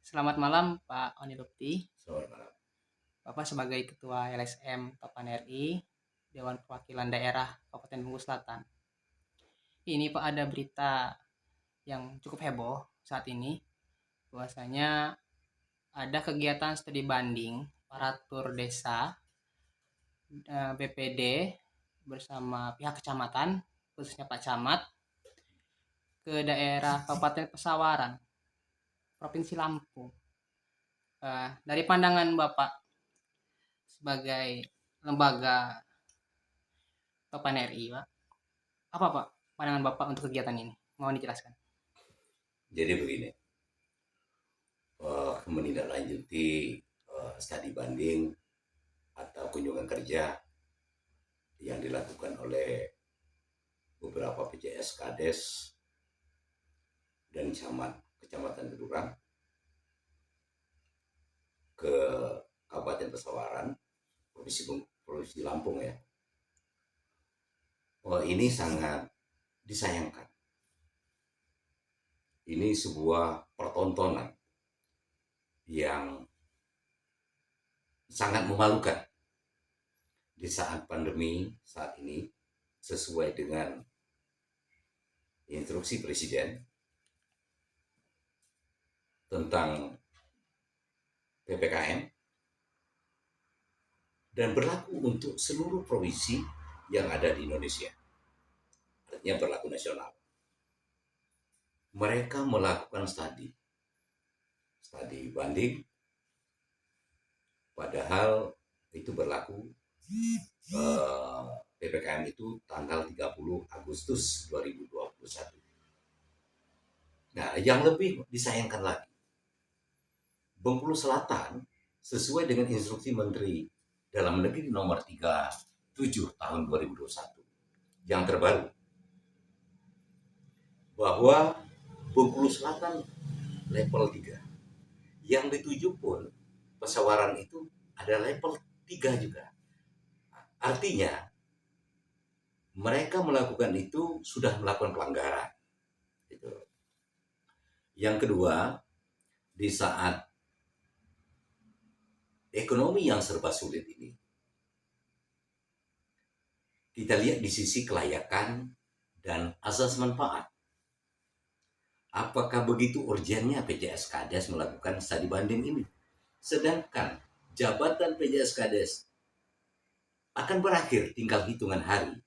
Selamat malam Pak Oni Lupti. Selamat malam. Bapak sebagai Ketua LSM Topan RI, Dewan Perwakilan Daerah Kabupaten Bengkulu Selatan. Ini Pak ada berita yang cukup heboh saat ini, bahwasanya ada kegiatan studi banding aparatur desa BPD bersama pihak kecamatan, khususnya Pak Camat, ke daerah Kabupaten Pesawaran, Provinsi Lampung. Dari pandangan Bapak sebagai lembaga Topan RI, Pak, apa Pak pandangan Bapak untuk kegiatan ini? Mohon dijelaskan. Jadi begini, menindaklanjuti studi banding atau kunjungan kerja yang dilakukan oleh beberapa PJS Kades dan Kecamatan Gedurang ke Kabupaten Pesawaran, Provinsi Lampung ya. Ini sangat disayangkan. Ini sebuah pertontonan yang sangat memalukan di saat pandemi saat ini, sesuai dengan instruksi Presiden tentang PPKM dan berlaku untuk seluruh provinsi yang ada di Indonesia. Artinya berlaku nasional. Mereka melakukan studi banding, padahal itu berlaku PPKM itu tanggal 30 Agustus 2021. Nah, yang lebih disayangkan lagi, Bengkulu Selatan sesuai dengan instruksi Menteri Dalam Negeri nomor 37 tahun 2021 yang terbaru, bahwa Bengkulu Selatan level 3. Yang dituju pun Pesawaran itu ada level 3 juga. Artinya mereka melakukan itu sudah melakukan pelanggaran. Gitu. Yang kedua, di saat ekonomi yang serba sulit ini, kita lihat di sisi kelayakan dan asas manfaat. Apakah begitu urgennya PJS Kades melakukan studi banding ini? Sedangkan jabatan PJS Kades akan berakhir tinggal hitungan hari.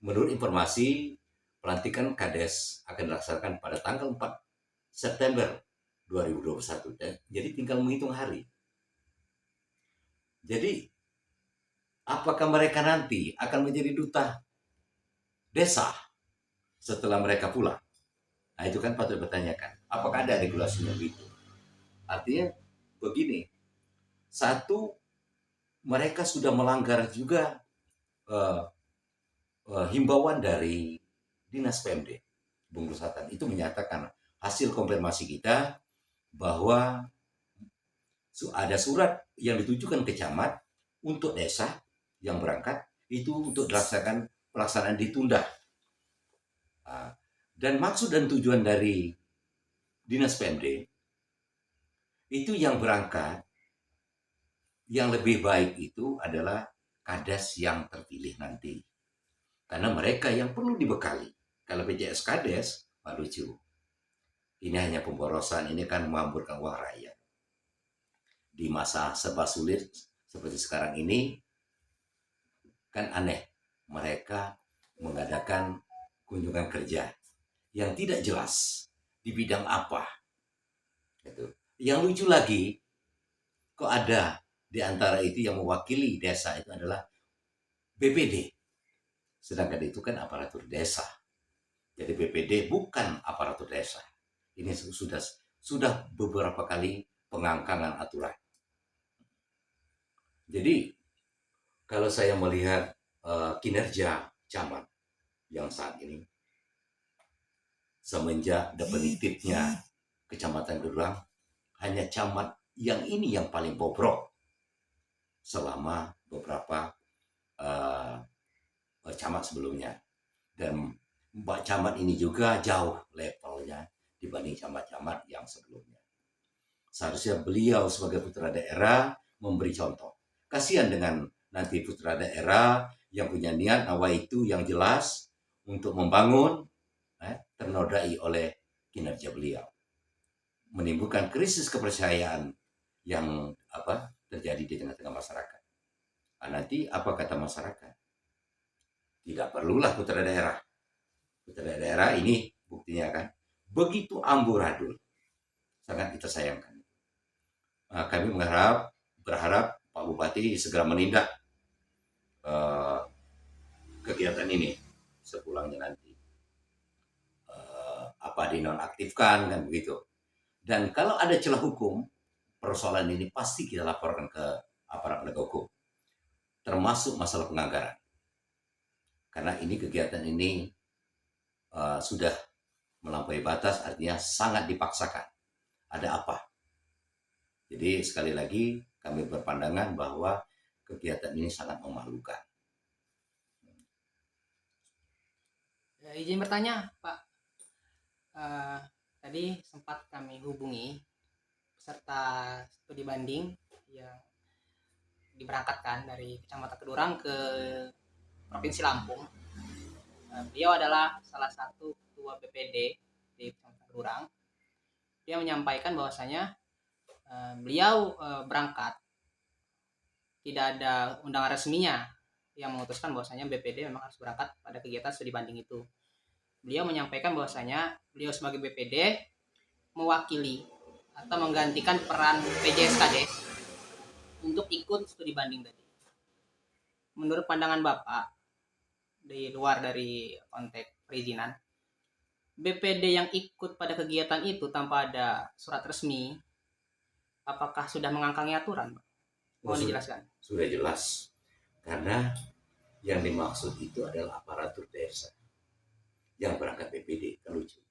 Menurut informasi, pelantikan Kades akan dilaksanakan pada tanggal 4 September 2021. Jadi tinggal menghitung hari. Jadi, apakah mereka nanti akan menjadi duta desa setelah mereka pulang? Nah, itu kan patut dipertanyakan. Apakah ada regulasinya begitu? Artinya begini, satu, mereka sudah melanggar juga himbauan dari Dinas PMD Bengkulu Selatan. Itu menyatakan hasil konfirmasi kita bahwa ada surat yang ditujukan ke camat untuk desa yang berangkat itu untuk pelaksanaan ditunda. Dan maksud dan tujuan dari Dinas PMD itu yang berangkat, yang lebih baik itu adalah Kades yang terpilih nanti. Karena mereka yang perlu dibekali. Kalau PJS Kades, lucu. Ini hanya pemborosan, ini kan menghamburkan uang rakyat. Di masa serba sulit seperti sekarang ini, kan aneh. Mereka mengadakan kunjungan kerja yang tidak jelas di bidang apa. Gitu. Yang lucu lagi, kok ada di antara itu yang mewakili desa itu adalah BPD. Sedangkan itu kan aparatur desa. Jadi BPD bukan aparatur desa. Ini sudah beberapa kali pengangkangan aturan. Jadi kalau saya melihat kinerja camat yang saat ini, semenjak definitifnya Kecamatan Gedurang, hanya camat yang ini yang paling bobrok selama beberapa camat sebelumnya. Dan Mbak Camat ini juga jauh levelnya dibanding camat-camat yang sebelumnya. Seharusnya beliau sebagai putra daerah memberi contoh. Kasihan dengan nanti putra daerah yang punya niat nawaitu yang jelas untuk membangun, ternodai oleh kinerja beliau, menimbulkan krisis kepercayaan yang terjadi di tengah-tengah masyarakat. Nanti apa kata masyarakat? Tidak perlulah putra daerah. Putra daerah ini buktinya kan begitu amburadul, sangat kita sayangkan. Kami berharap Pak Bupati segera menindak kegiatan ini sepulangnya nanti. Dinonaktifkan kan begitu. Dan kalau ada celah hukum, persoalan ini pasti kita laporkan ke aparat penegak hukum, termasuk masalah penganggaran. Karena ini kegiatan ini sudah melampaui batas, artinya sangat dipaksakan. Ada apa? Jadi sekali lagi kami berpandangan bahwa kegiatan ini sangat memalukan. Izin bertanya, Pak. Tadi sempat kami hubungi peserta studi banding yang diberangkatkan dari Kecamatan Kedurang ke Provinsi Lampung. Beliau adalah salah satu ketua BPD di Kecamatan Kedurang. Dia menyampaikan bahwasanya beliau berangkat tidak ada undangan resminya yang memutuskan bahwasanya BPD memang harus berangkat pada kegiatan studi banding itu. Beliau menyampaikan bahwasanya beliau sebagai BPD mewakili atau menggantikan peran PJS Kades untuk ikut studi banding tadi. Menurut pandangan Bapak, di luar dari konteks perizinan, BPD yang ikut pada kegiatan itu tanpa ada surat resmi, apakah sudah mengangkangi aturan, Pak? Mohon dijelaskan. Sudah jelas, karena yang dimaksud itu adalah aparatur desa yang berangkat BPD, kan lucu.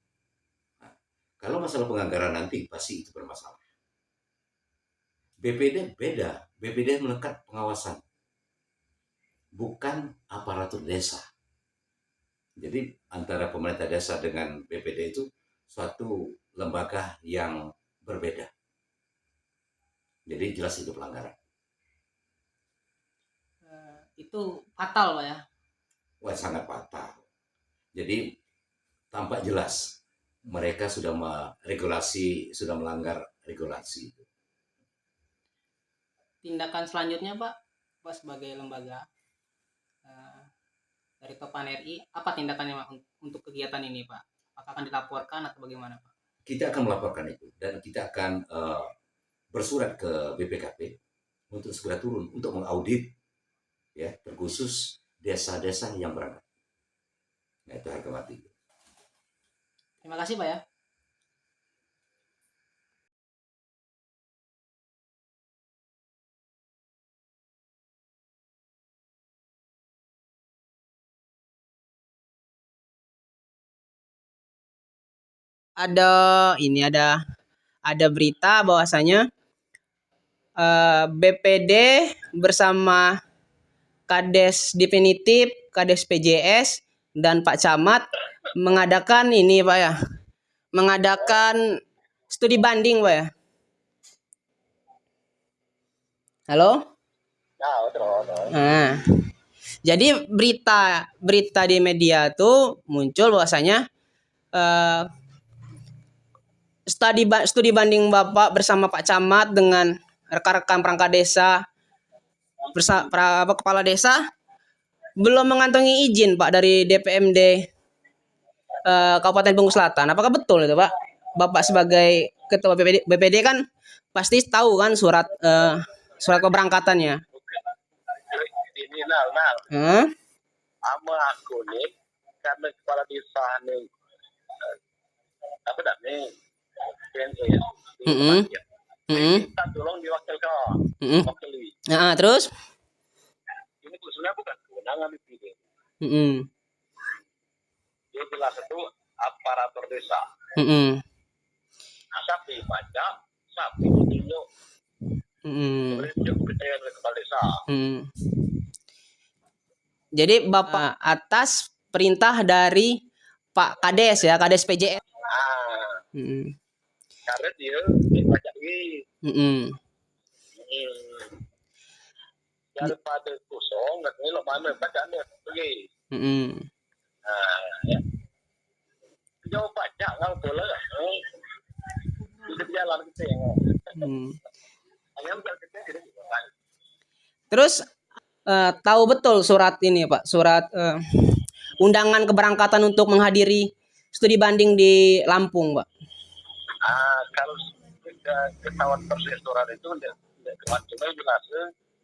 Nah, kalau masalah penganggaran nanti pasti itu bermasalah. BPD beda, BPD melekat pengawasan, bukan aparatur desa. Jadi antara pemerintah desa dengan BPD itu suatu lembaga yang berbeda. Jadi jelas itu pelanggaran. Itu fatal, Pak ya? Wah, sangat fatal. Jadi tampak jelas mereka sudah melanggar regulasi. Tindakan selanjutnya, Pak sebagai lembaga dari Topan RI, apa tindakannya untuk kegiatan ini, Pak? Apakah akan dilaporkan atau bagaimana, Pak? Kita akan melaporkan itu dan kita akan bersurat ke BPKP untuk segera turun untuk mengaudit, ya, terkhusus desa-desa yang berangkat. Nah, itu harga mati. Terima kasih, Pak ya. Ada berita bahwasanya BPD bersama Kades Definitif, Kades PJS dan Pak Camat mengadakan ini, Pak ya. Mengadakan studi banding, Pak ya. Halo? Nah, jadi berita di media tuh muncul bahwasanya studi banding Bapak bersama Pak Camat dengan rekan-rekan perangkat desa kepala desa belum mengantongi izin, Pak, dari DPMD Kabupaten Bengkulu Selatan. Apakah betul itu, Pak? Bapak sebagai ketua BPD kan pasti tahu kan surat keberangkatannya. Ini ama aku nih karena kepala desa nih apa dah nih PNE kita tolong diwakilkan wakili. Nah, terus Ini sebenarnya bukan kewenangan BPD. Dia jelas itu aparatur desa. Sapi pajak, sapi ditunjuk. Berarti percaya dengan kepala desa. Jadi Bapak atas perintah dari Pak Kades ya, Kades PJS. karena dia pajak lagi. Mm-mm. Daripada kosong katanya lo mana pajaknya pergi. Mm-mm. Ya. Jauh pajak kan pula hidup jalan kita yang Mm. ayam jalan kita tidak juga. Terus tahu betul surat ini Pak, surat undangan keberangkatan untuk menghadiri studi banding di Lampung Pak. Kalau ketahuan persesuran itu tidak cuma jelas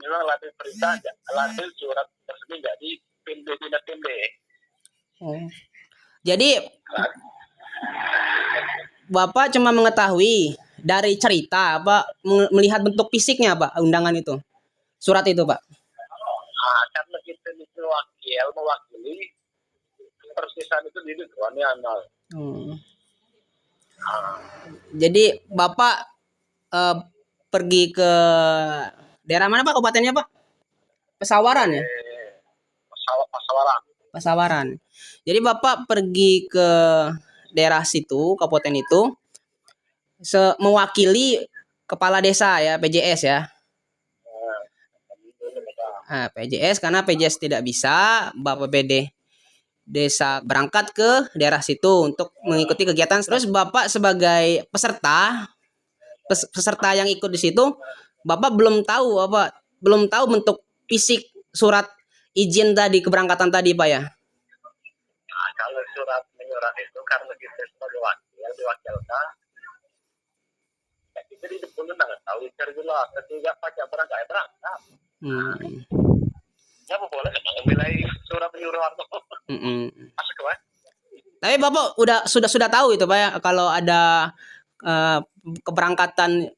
memang latih perintah latih surat resmi dari PMD. Oh. Jadi Bapak cuma mengetahui dari cerita Pak, melihat bentuk fisiknya Pak, undangan itu, surat itu Pak. Karena kita itu mewakili persisan itu di lingkungannya amal. Jadi Bapak pergi ke daerah mana Pak, kabupatennya Pak? Pesawaran ya? Pasawaran. Jadi Bapak pergi ke daerah situ, kabupaten itu, mewakili kepala desa ya, PJS ya. PJS karena PJS tidak bisa, Bapak PD desa berangkat ke daerah situ untuk mengikuti kegiatan. Terus Bapak sebagai peserta yang ikut di situ, Bapak belum tahu bentuk fisik surat izin tadi, keberangkatan tadi Pak ya. Kalau surat menyurat itu karena kita sebagai diwakilkan, kita di depan nggak tahu cari jelas. Ketika pajak berangkat. Ya boleh menilai surat menyurat itu. Tapi Bapak sudah tahu itu Pak ya, kalau ada keberangkatan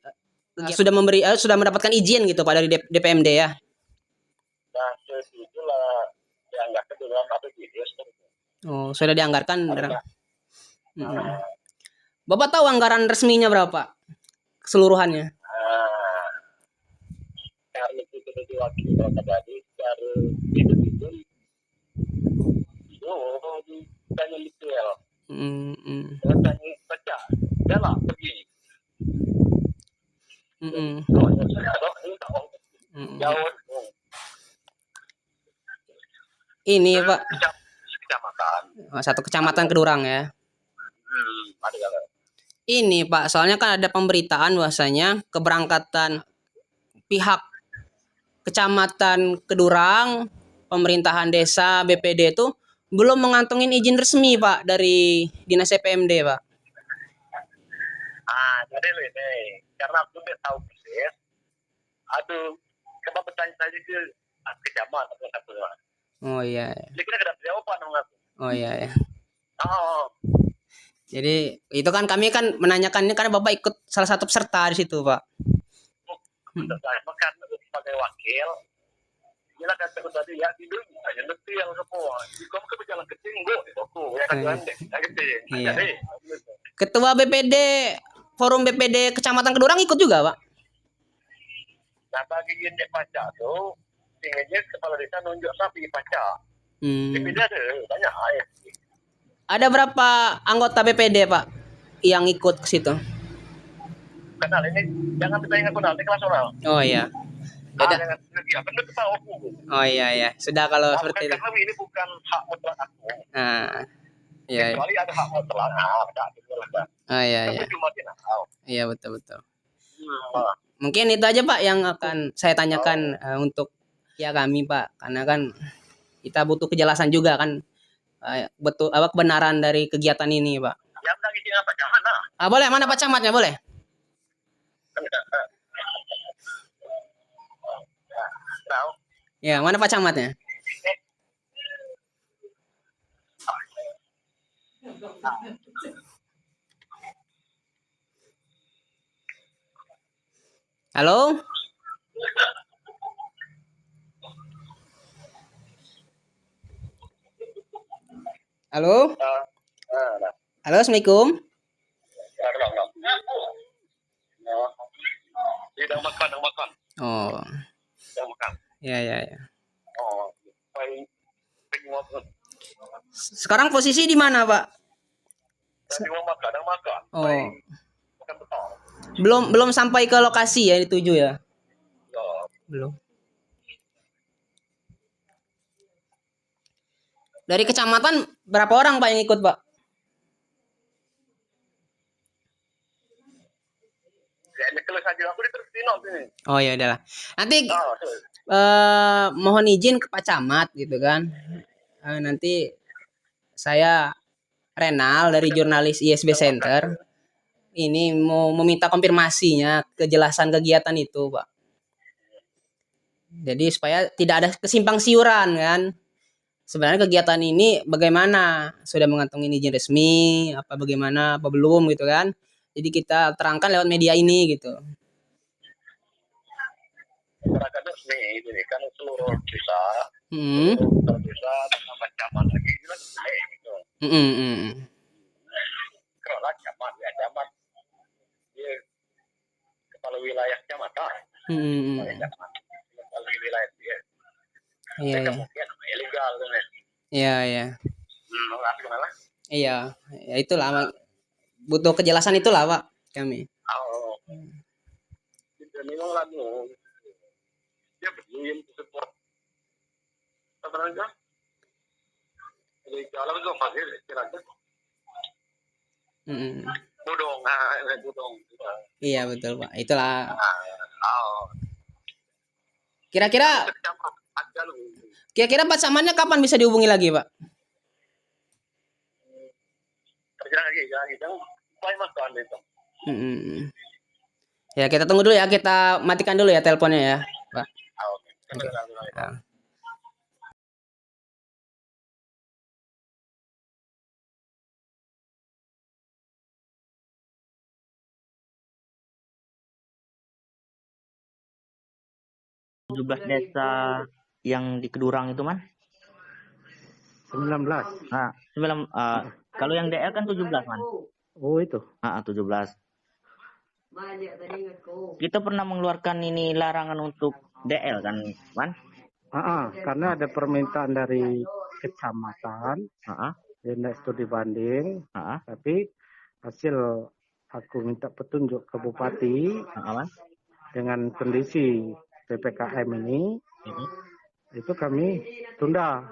sudah mendapatkan izin gitu Pak dari DPMD ya. Nah, itulah dianggarkan dalam APBD. Oh, sudah dianggarkan. Bapak tahu anggaran resminya berapa keseluruhannya? Karena kita diwakili tadi dari itu tanya detail. Tanya baca, jalan pergi. Jauh. Ini Pak. Kecamatan. Satu kecamatan Kedurang ya. Ini Pak, soalnya kan ada pemberitaan bahwasanya keberangkatan pihak kecamatan Kedurang, pemerintahan desa, BPD itu belum mengantongin izin resmi Pak dari Dinas PMD Pak. Jadi ini karena aku tidak tahu persis. Aduh, coba bertanya saja ke kecamatan atau satu. Oh iya. Jadi kita tidak jawaban dong aku. Oh iya ya. Jadi itu kan kami kan menanyakan ini karena Bapak ikut salah satu peserta di situ Pak. Karena sebagai wakil, gila kata aku tadi ya tidur aja nanti yang semua. Jika kamu berjalan kecil gue itu ya kan Iya. Ketua BPD Forum BPD Kecamatan Kedurang ikut juga Pak. Nah bagi indek pajak tuh tingginya kepala desa nunjuk sapi pajak. BPD ada banyak ya. Ada berapa anggota BPD Pak yang ikut ke situ? Kenal ini jangan bertanya kenal ini kelas oral. Oh iya. Jangan ya benar tahu aku. Oh iya. Sudah kalau seperti itu. Ini bukan hak mutlak aku. Iya. Kecuali ada hak mutlak. Iya. Iya betul. Mungkin itu aja Pak yang akan saya tanyakan untuk ya kami Pak, karena kan kita butuh kejelasan juga kan betul kebenaran dari kegiatan ini Pak. Ya udah izin apa jangan boleh, mana Pak Camatnya boleh? Ya, mana Pak Camatnya? Halo? Halo? Halo, Assalamualaikum. Sedang makan. Oh. Sedang makan. Ya. Oh, sekarang posisi di mana Pak? sedang makan. Oh. Makan betul. Belum sampai ke lokasi ya dituju ya? Ya, Belum. Dari kecamatan berapa orang Pak yang ikut Pak? ya kalau saja aku di terus Tino sini. Oh ya udahlah. Nanti Oh, mohon izin ke Pak Camat gitu kan. Nanti saya Renal dari jurnalis ISB Center. Ini mau meminta konfirmasinya kejelasan kegiatan itu, Pak. Jadi supaya tidak ada kesimpang siuran kan. Sebenarnya kegiatan ini bagaimana? Sudah mengantongi izin resmi, apa bagaimana, apa belum gitu kan. Jadi kita terangkan lewat media ini gitu. masyarakat resmi ini kan seluruh desa, Hmm. seluruh desa sama camat lagi jelas gitu. Kalau camat ya camat dia kepala wilayah kecamatan. Kepala wilayah dia. Iya ya. Mungkin ilegal kan ya. Iya ya. Gimana? Iya, ya itulah butuh kejelasan itulah Pak kami. Oh. Itu memang lagu. Dia berdiri support. Apa namanya? Jadi kalau itu pasti kira-kira. Budong. Iya betul Pak. Itulah. Kira-kira Pak Camatnya kapan bisa dihubungi lagi Pak? Ya kita tunggu dulu ya, kita matikan dulu ya teleponnya ya Pak. Okay. 17 desa yang di Kedurang itu man? 19. Nah, kalau yang DL kan 17 man. Oh itu. 17. Kita pernah mengeluarkan ini larangan untuk DL kan man? Karena ada permintaan dari kecamatan, tidak studi banding, tapi hasil aku minta petunjuk ke bupati dengan kondisi PPKM ini, itu kami tunda.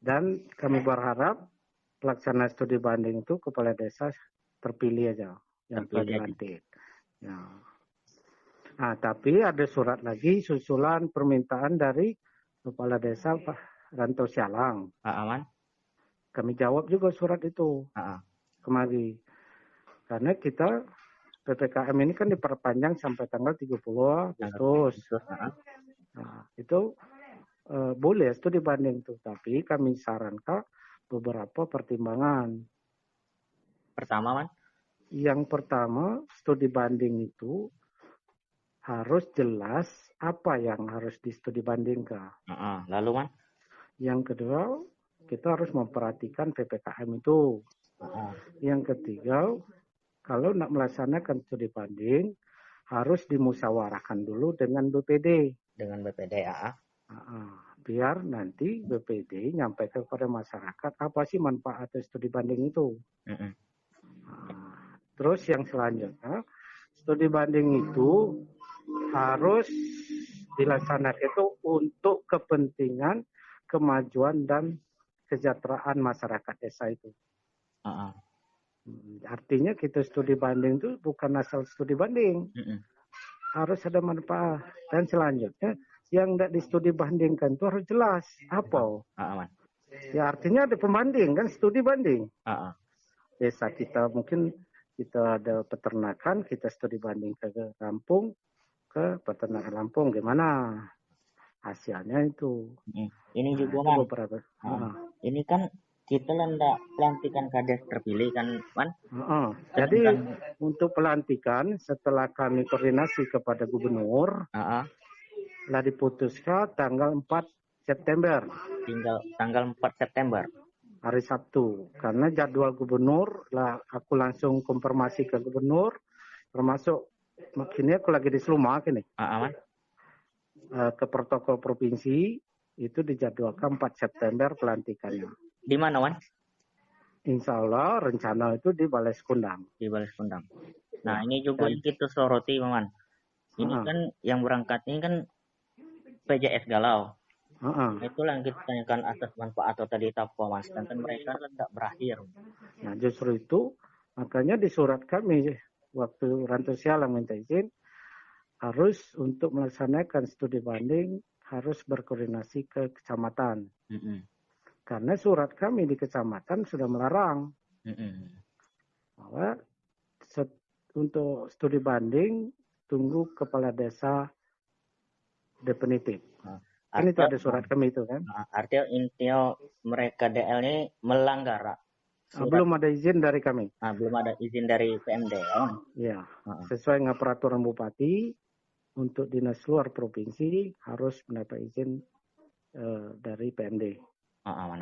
Dan kami berharap pelaksana studi banding itu kepala desa terpilih aja yang telah dilantik. Ya. Nah, tapi ada surat lagi susulan permintaan dari kepala desa Pak Ranto Sialang. Kami jawab juga surat itu kemari. Karena kita PPKM ini kan diperpanjang sampai tanggal 30 Agustus. Nah, itu boleh studi banding itu, tapi kami sarankan beberapa pertimbangan. Pertama, man? Yang pertama, studi banding itu harus jelas apa yang harus di-studi bandingkan. Lalu, man? Yang kedua, kita harus memperhatikan PPKM itu. Yang ketiga, kalau nak melaksanakan studi banding, harus dimusyawarahkan dulu dengan BPD. Dengan BPD, biar nanti BPD nyampaikan kepada masyarakat apa sih manfaat studi banding itu. Terus yang selanjutnya, studi banding itu harus dilaksanakan itu untuk kepentingan kemajuan dan kesejahteraan masyarakat desa itu. Artinya kita studi banding itu bukan asal studi banding. Harus ada manfaat. Dan selanjutnya yang tidak di-studi bandingkan itu harus jelas. Apa? Ya artinya ada pembanding kan, studi banding. Desa kita mungkin kita ada peternakan, kita studi banding ke Lampung, ke peternakan Lampung. Gimana hasilnya itu? Ini juga man. Ini kan kita hendak pelantikan kades terpilih kan, man? Jadi untuk pelantikan setelah kami koordinasi kepada gubernur, telah diputuskan tanggal 4 September. Tanggal 4 September. Hari Sabtu. Karena jadwal gubernur, lah aku langsung konfirmasi ke gubernur, termasuk makanya aku lagi di Slumak ini. Ke protokol provinsi itu dijadwalkan 4 September pelantikannya. Di mana, Wan? Insya Allah rencana itu di Balai Sekundang. Di Balai Sekundang. Nah, ini juga yang kita soroti, Maman. Ini kan yang berangkat ini kan PJS Galau. Itulah yang kita tanyakan asas manfaat atau tadi tahap Mas. Sedangkan mereka kan tidak berakhir. Nah, justru itu makanya di surat kami waktu Rantau Sialang minta izin harus untuk melaksanakan studi banding harus berkoordinasi ke kecamatan. Karena surat kami di kecamatan sudah melarang bahwa untuk studi banding tunggu kepala desa definitif. Kan itu ada surat kami itu kan. Artinya intinya mereka DL ini melanggar. Belum ada izin dari kami. Belum ada izin dari PMD. Ya, sesuai dengan peraturan bupati untuk dinas luar provinsi harus mendapat izin dari PMD. Aman.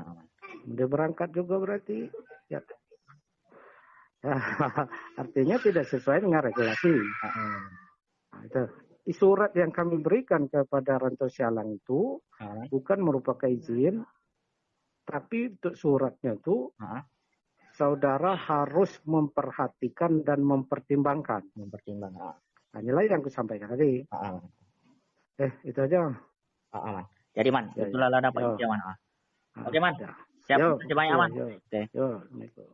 Dia berangkat juga berarti. Ya. Artinya tidak sesuai dengan regulasi. Nah, itu. Surat yang kami berikan kepada Rantau Sialang itu bukan merupakan izin, tapi untuk suratnya itu saudara harus memperhatikan dan mempertimbangkan. Nah, inilah yang aku sampaikan tadi. Itu aja. Jadi Man, itulah dapat izin Man. Oke Man. Siap, terima kasih banyak Man. Assalamualaikum.